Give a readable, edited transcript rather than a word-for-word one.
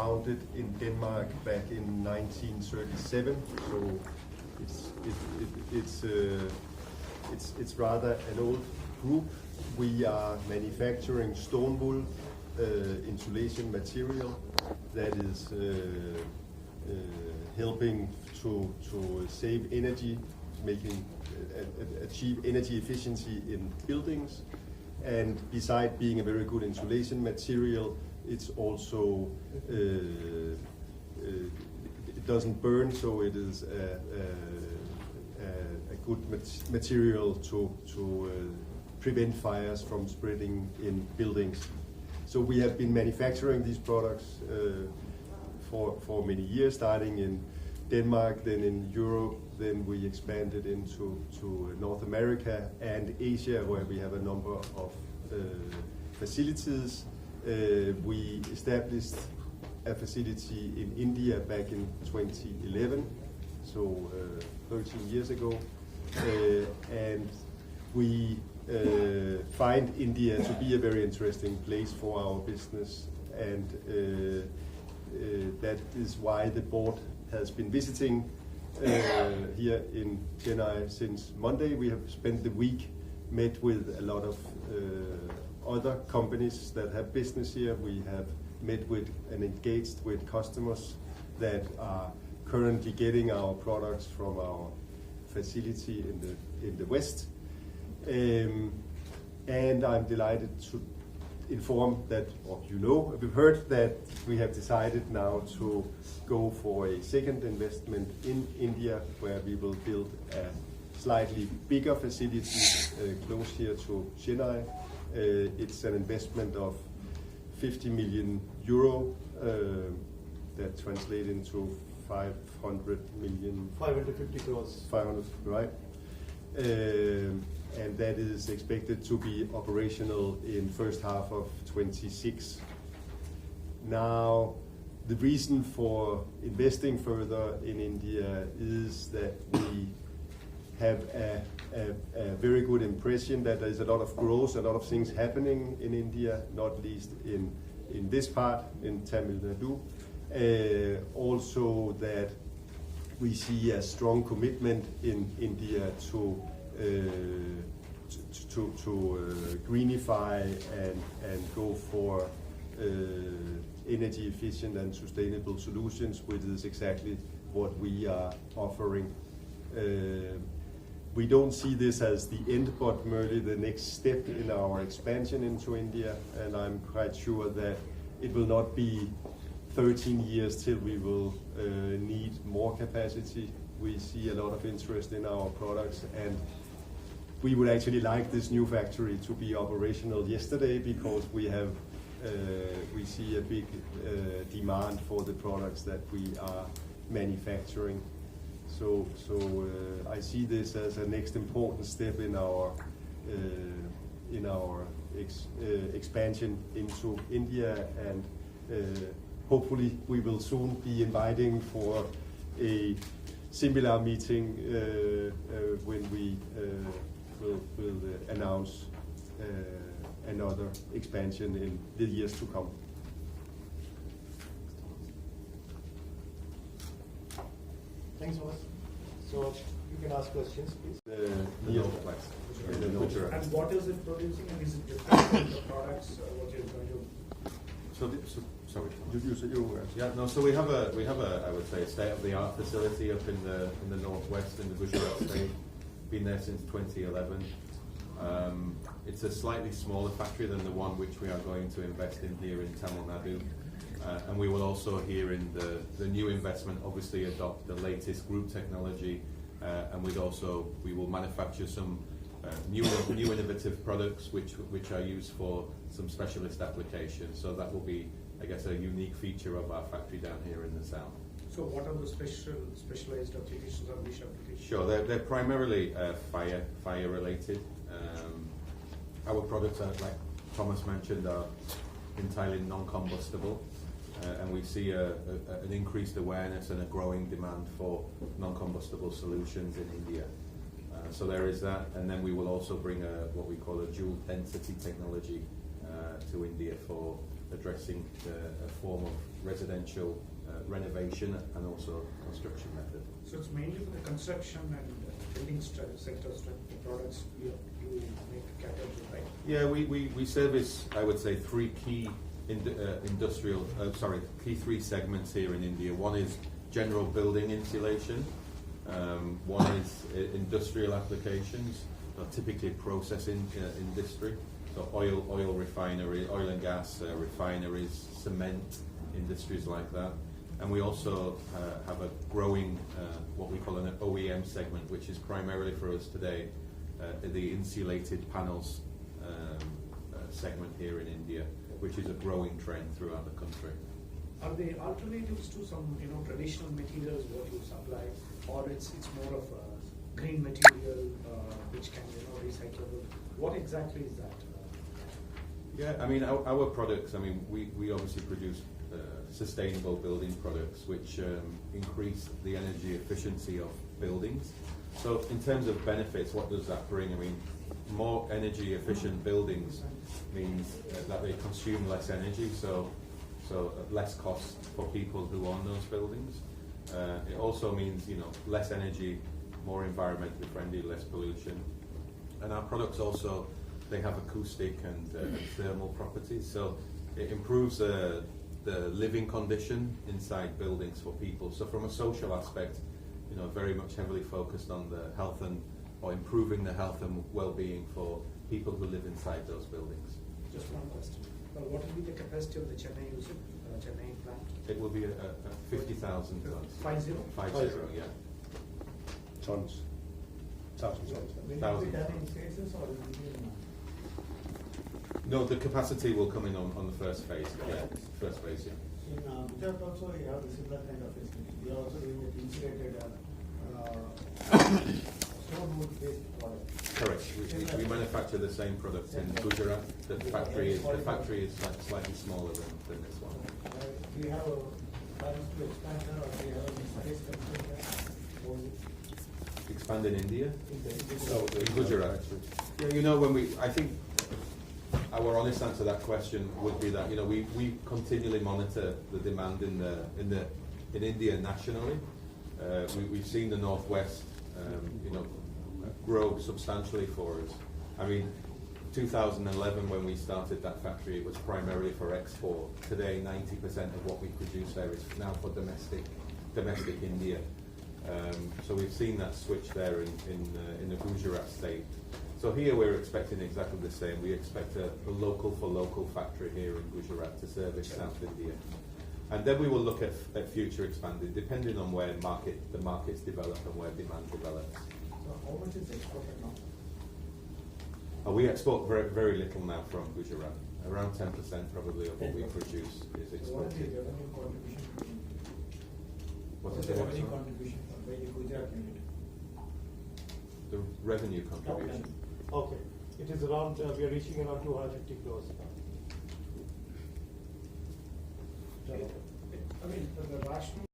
founded in Denmark back in 1937. So it's rather an old group. We are manufacturing stone wool insulation material that is helping to save energy, achieve energy efficiency in buildings. And beside being a very good insulation material, it's also it doesn't burn, so it is a good material to prevent fires from spreading in buildings. So we have been manufacturing these products for many years, starting in Denmark, then in Europe, then we expanded into North America and Asia, where we have a number of facilities. We established a facility in India back in 2011, so 13 years ago, and we find India to be a very interesting place for our business, and that is why the board has been visiting here in Chennai since Monday. We have spent the week, met with a lot of other companies that have business here. We have met with and engaged with customers that are currently getting our products from our facility in the West. And I'm delighted to inform that, or we've heard that we have decided now to go for a second investment in India, where we will build a slightly bigger facility close here to Chennai. It's an investment of 50 million euro, that translates into 500 million. 550 crores. 500, right? And that is expected to be operational in first half of 26. Now, the reason for investing further in India is that we have a very good impression that there is a lot of growth, a lot of things happening in India, not least in this part, in Tamil Nadu. Also that we see a strong commitment in India to greenify and go for energy efficient and sustainable solutions, which is exactly what we are offering. We don't see this as the end, but merely the next step in our expansion into India, and I'm quite sure that it will not be 13 years till we will need more capacity. We see a lot of interest in our products, and we would actually like this new factory to be operational yesterday, because we see a big demand for the products that we are manufacturing. So I see this as a next important step in our expansion into India, and hopefully we will soon be inviting for a similar meeting when we will announce another expansion in the years to come. Thanks, Thomas. So you can ask questions, please. The Northwest. And what is it producing, and is it different from the products what you're going to? Sorry, you said you were. Yeah, no. So we have a I would say, state-of-the-art facility up in the northwest in the Gujarat state. Been there since 2011. It's a slightly smaller factory than the one which we are going to invest in here in Tamil Nadu. And we will also here in the new investment obviously adopt the latest group technology, and we will manufacture some new innovative products which are used for some specialist applications. So that will be, I guess, a unique feature of our factory down here in the south. So what are the specialized applications or niche applications? Sure, they're primarily fire related. Our products are, like Thomas mentioned, are entirely non-combustible, and we see an increased awareness and a growing demand for non-combustible solutions in India. So there is that, and then we will also bring what we call a dual density technology to India for addressing a form of residential renovation and also construction method. So it's mainly for the construction and building sectors, the products you make cater to, right? Yeah, we service, I would say, three key key three segments here in India. One is general building insulation. One is industrial applications, typically processing industry. So oil refinery, oil and gas refineries, cement industries like that. And we also have a growing, what we call an OEM segment, which is primarily for us today, the insulated panels segment here in India, which is a growing trend throughout the country. Are they alternatives to some traditional materials what you supply, or it's more of a green material which can recyclable? What exactly is that? Yeah, I mean our products. I mean we obviously produce sustainable building products which increase the energy efficiency of buildings. So in terms of benefits, what does that bring? I mean, more energy efficient buildings means that they consume less energy, so less cost for people who own those buildings. It also means less energy, more environmentally friendly, less pollution. And our products also, they have acoustic and thermal properties, so it improves the living condition inside buildings for people. So from a social aspect, very much heavily focused on the health or improving the health and well-being for people who live inside those buildings. Just one question. What will be the capacity of the Chennai plant? It will be a 50,000 tons. 50? 50, yeah. Tons. 1,000 tons. Will it Thousand be done in tons. phases or will it be in No, the capacity will come in on the first phase. Yeah, first phase, yeah. In Gujarat also you have the similar kind of facility. We are also doing the insulated stone wood based product. Correct. We manufacture the same products in Gujarat. The factory is slightly smaller than this one. Do you have plans to expand there, or do you have any space constraint there? Expand in India? No, In Gujarat. Yeah, I think our honest answer to that question would be that we continually monitor the demand in India nationally. We've seen the Northwest grow substantially for us. I mean, 2011 when we started that factory, it was primarily for export. Today, 90% of what we produce there is now for domestic India. So we've seen that switch there in the Gujarat state. So here we're expecting exactly the same. We expect a local for local factory here in Gujarat to service South India. And then we will look at future expanding, depending on where the markets develop and where demand develops. So how much is exported now? We export very, very little now from Gujarat. Around 10% probably of what we produce is So what is the exported. revenue contribution? What What is is the the revenue what? contribution by the Gujarat unit? The revenue contribution. Okay. It is around, we are reaching around 250 crores. I mean, the rationale